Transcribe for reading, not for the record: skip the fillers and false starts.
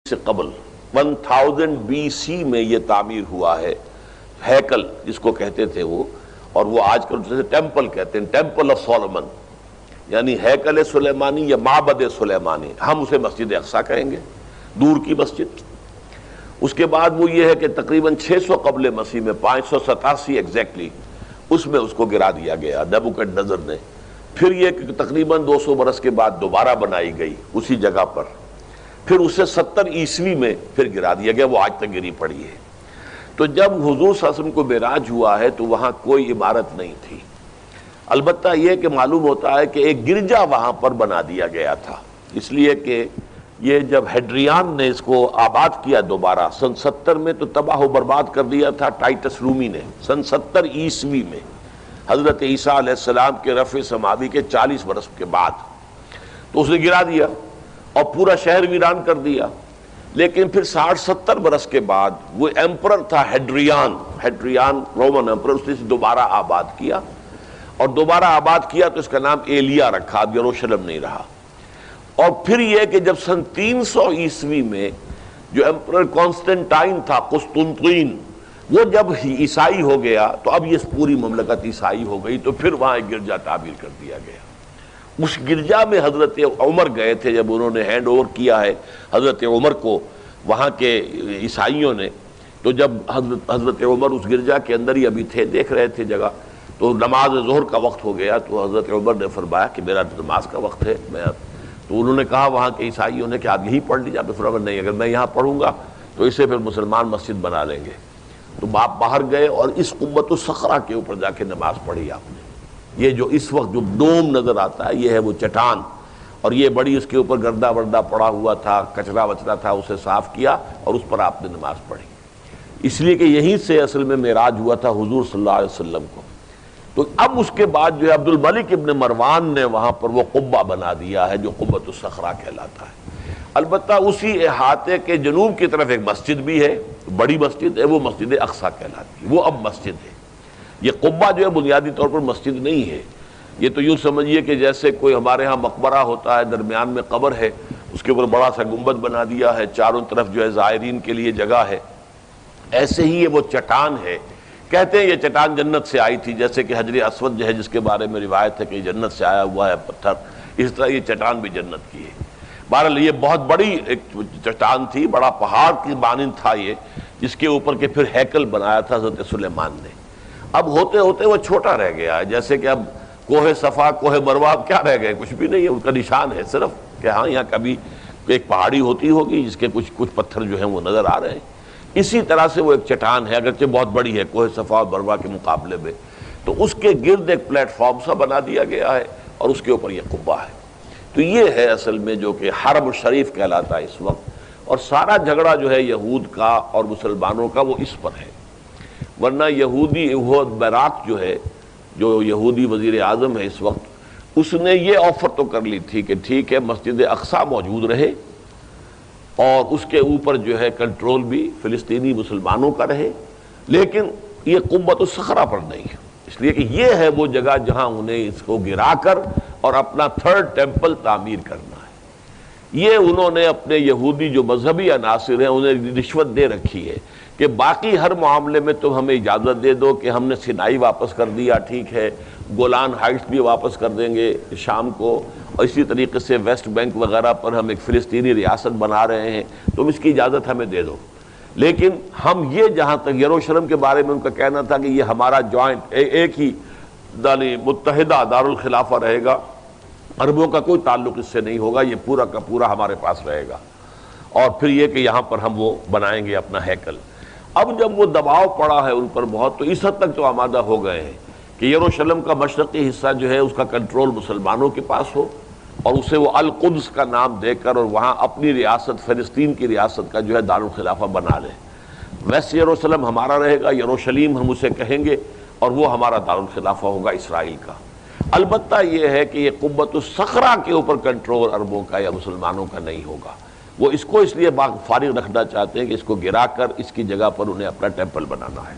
سے قبل 1000 BC میں یہ تعمیر ہوا ہے ہیکل جس کو کہتے تھے وہ، اور وہ آج کل جیسے ٹیمپل کہتے ہیں، ٹیمپل آف سولومن، یعنی ہیکل سلیمانی یا معبد سلیمانی، ہم اسے مسجد اقصی کہیں گے، دور کی مسجد۔ اس کے بعد وہ یہ ہے کہ تقریباً 600 قبل مسیح میں 587 ایگزیکٹلی اس میں اس کو گرا دیا گیا نیبوکڈنیزر نے۔ پھر یہ کہ تقریباً 200 برس کے بعد دوبارہ بنائی گئی اسی جگہ پر، پھر اسے 70 عیسوی میں پھر گرا دیا گیا، وہ آج تک گری پڑی ہے۔ تو جب حضور صلی اللہ علیہ وسلم کو معراج ہوا ہے تو وہاں کوئی عمارت نہیں تھی، البتہ یہ کہ معلوم ہوتا ہے کہ ایک گرجا وہاں پر بنا دیا گیا تھا، اس لیے کہ یہ جب ہیڈریان نے اس کو آباد کیا دوبارہ سن 70 میں تو تباہ و برباد کر دیا تھا ٹائٹس رومی نے سن 70 عیسوی میں، حضرت عیسیٰ علیہ السلام کے رفع سماوی کے 40 برس کے بعد، تو اس نے گرا دیا اور پورا شہر ویران کر دیا۔ لیکن پھر 60-70 برس کے بعد وہ ایمپرر تھا ہیڈریان رومن ایمپرر، اس نے دوبارہ آباد کیا، اور دوبارہ آباد کیا تو اس کا نام ایلیا رکھا، اب یروشلم نہیں رہا۔ اور پھر یہ کہ جب سن 300 عیسوی میں جو ایمپرر کانسٹنٹائن تھا قسطنطین، وہ جب عیسائی ہو گیا تو اب یہ پوری مملکت عیسائی ہو گئی، تو پھر وہاں ایک گرجا تعمیر کر دیا گیا۔ اس گرجا میں حضرت عمر گئے تھے، جب انہوں نے ہینڈ اوور کیا ہے حضرت عمر کو وہاں کے عیسائیوں نے، تو جب حضرت عمر اس گرجا کے اندر ہی ابھی تھے، دیکھ رہے تھے جگہ، تو نماز ظہر کا وقت ہو گیا، تو حضرت عمر نے فرمایا کہ میرا نماز کا وقت ہے، تو انہوں نے کہا وہاں کے عیسائیوں نے کہ آپ یہی پڑھ لیجیے، آپ نے فرمایا نہیں، اگر میں یہاں پڑھوں گا تو اسے پھر مسلمان مسجد بنا لیں گے۔ تو باپ باہر گئے اور اس قبۃ الصخرہ کے اوپر جا کے نماز پڑھی آپ نے۔ یہ جو اس وقت جو ڈوم نظر آتا ہے یہ ہے وہ چٹان، اور یہ بڑی اس کے اوپر گردہ وردہ پڑا ہوا تھا، کچرا وچرا تھا، اسے صاف کیا اور اس پر آپ نے نماز پڑھی، اس لیے کہ یہیں سے اصل میں معراج ہوا تھا حضور صلی اللہ علیہ وسلم کو۔ تو اب اس کے بعد جو ہے عبد الملک ابن مروان نے وہاں پر وہ قبہ بنا دیا ہے جو قبۃ الصخرہ کہلاتا ہے۔ البتہ اسی احاطے کے جنوب کی طرف ایک مسجد بھی ہے، بڑی مسجد ہے، وہ مسجد اقصی کہلاتی ہے، وہ اب مسجد ہے۔ یہ قبہ جو ہے بنیادی طور پر مسجد نہیں ہے، یہ تو یوں سمجھیے کہ جیسے کوئی ہمارے ہاں مقبرہ ہوتا ہے، درمیان میں قبر ہے، اس کے اوپر بڑا سا گنبد بنا دیا ہے، چاروں طرف جو ہے زائرین کے لیے جگہ ہے، ایسے ہی یہ وہ چٹان ہے۔ کہتے ہیں یہ چٹان جنت سے آئی تھی، جیسے کہ حجر اسود جو ہے جس کے بارے میں روایت ہے کہ جنت سے آیا ہوا ہے پتھر، اس طرح یہ چٹان بھی جنت کی ہے۔ بہرحال یہ بہت بڑی ایک چٹان تھی، بڑا پہاڑ کی مانند تھا یہ، جس کے اوپر کے پھر ہیکل بنایا تھا حضرت سلیمان نے۔ اب ہوتے ہوتے وہ چھوٹا رہ گیا ہے، جیسے کہ اب کوہ صفا کوہ مروہ اب کیا رہ گئے، کچھ بھی نہیں ہے، اس کا نشان ہے صرف کہ ہاں یہاں کبھی ایک پہاڑی ہوتی ہوگی جس کے کچھ پتھر جو ہیں وہ نظر آ رہے ہیں۔ اسی طرح سے وہ ایک چٹان ہے، اگرچہ بہت بڑی ہے کوہ صفا اور مروہ کے مقابلے میں، تو اس کے گرد ایک پلیٹ فارم سا بنا دیا گیا ہے اور اس کے اوپر یہ قبہ ہے۔ تو یہ ہے اصل میں جو کہ حرم الشریف کہلاتا ہے اس وقت، اور سارا جھگڑا جو ہے یہود کا اور مسلمانوں کا وہ اس پر ہے۔ ورنہ یہودی براق جو ہے، جو یہودی وزیر اعظم ہے اس وقت، اس نے یہ آفر تو کر لی تھی کہ ٹھیک ہے مسجد اقصی موجود رہے اور اس کے اوپر جو ہے کنٹرول بھی فلسطینی مسلمانوں کا رہے، لیکن یہ قبۃ الصخرہ پر نہیں ہے، اس لیے کہ یہ ہے وہ جگہ جہاں انہیں اس کو گرا کر اور اپنا تھرڈ ٹیمپل تعمیر کرنا ہے۔ یہ انہوں نے اپنے یہودی جو مذہبی عناصر ہیں انہیں رشوت دے رکھی ہے کہ باقی ہر معاملے میں تم ہمیں اجازت دے دو کہ ہم نے سینائی واپس کر دیا، ٹھیک ہے، گولان ہائٹس بھی واپس کر دیں گے شام کو، اور اسی طریقے سے ویسٹ بینک وغیرہ پر ہم ایک فلسطینی ریاست بنا رہے ہیں، تم اس کی اجازت ہمیں دے دو، لیکن ہم یہ جہاں تک یروشلم کے بارے میں ان کا کہنا تھا کہ یہ ہمارا جوائنٹ ایک ہی متحدہ دارالخلافہ رہے گا، عربوں کا کوئی تعلق اس سے نہیں ہوگا، یہ پورا کا پورا ہمارے پاس رہے گا، اور پھر یہ کہ یہاں پر ہم وہ بنائیں گے اپنا ہیکل۔ اب جب وہ دباؤ پڑا ہے ان پر بہت، تو اس حد تک تو آمادہ ہو گئے ہیں کہ یروشلم کا مشرقی حصہ جو ہے اس کا کنٹرول مسلمانوں کے پاس ہو، اور اسے وہ القدس کا نام دے کر اور وہاں اپنی ریاست فلسطین کی ریاست کا جو ہے دارالخلافہ بنا لیں۔ ویسٹ یروشلم ہمارا رہے گا، یروشلیم ہم اسے کہیں گے، اور وہ ہمارا دارالخلافہ ہوگا اسرائیل کا۔ البتہ یہ ہے کہ یہ قبۃ الصخرہ کے اوپر کنٹرول عربوں کا یا مسلمانوں کا نہیں ہوگا، وہ اس کو اس لیے فارغ رکھنا چاہتے ہیں کہ اس کو گرا کر اس کی جگہ پر انہیں اپنا ٹیمپل بنانا ہے۔